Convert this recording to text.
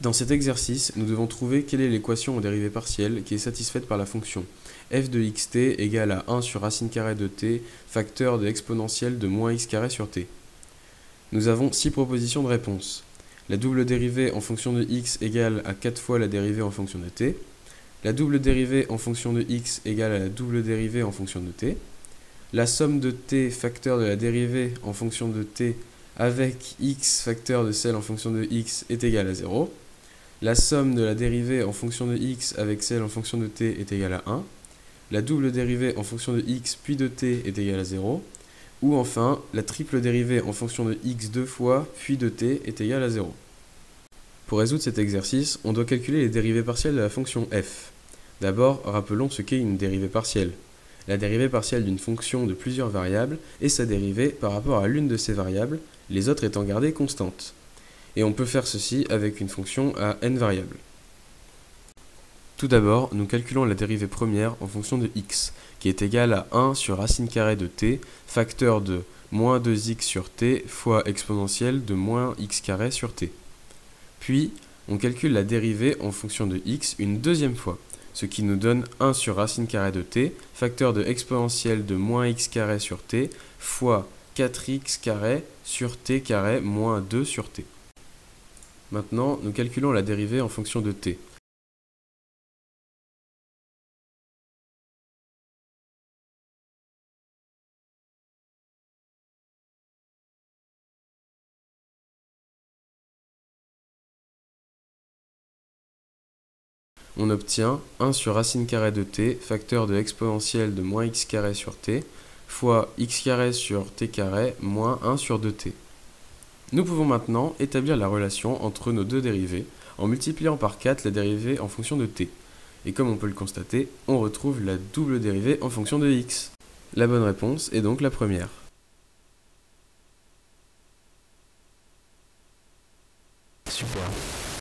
Dans cet exercice, nous devons trouver quelle est l'équation en dérivée partielle qui est satisfaite par la fonction f de xt égale à 1 sur racine carrée de t facteur de exponentielle de moins x carré sur t. Nous avons 6 propositions de réponse. La double dérivée en fonction de x égale à 4 fois la dérivée en fonction de t. La double dérivée en fonction de x égale à la double dérivée en fonction de t. La somme de t facteur de la dérivée en fonction de t avec x facteur de celle en fonction de x est égale à 0. La somme de la dérivée en fonction de x avec celle en fonction de t est égale à 1. La double dérivée en fonction de x puis de t est égale à 0. Ou enfin, la triple dérivée en fonction de x deux fois puis de t est égale à 0. Pour résoudre cet exercice, on doit calculer les dérivées partielles de la fonction f. D'abord, rappelons ce qu'est une dérivée partielle. La dérivée partielle d'une fonction de plusieurs variables est sa dérivée par rapport à l'une de ces variables, les autres étant gardées constantes. Et on peut faire ceci avec une fonction à n variables. Tout d'abord, nous calculons la dérivée première en fonction de x, qui est égale à 1 sur racine carrée de t, facteur de moins 2x sur t fois exponentielle de moins x carré sur t. Puis, on calcule la dérivée en fonction de x une deuxième fois, ce qui nous donne 1 sur racine carrée de t, facteur de exponentielle de moins x carré sur t, fois 4x carré sur t carré moins 2 sur t. Maintenant, nous calculons la dérivée en fonction de t. On obtient 1 sur racine carrée de t, facteur de exponentielle de moins x carré sur t, fois x carré sur t carré moins 1 sur 2t. Nous pouvons maintenant établir la relation entre nos deux dérivées en multipliant par 4 la dérivée en fonction de t. Et comme on peut le constater, on retrouve la double dérivée en fonction de x. La bonne réponse est donc la première. Super.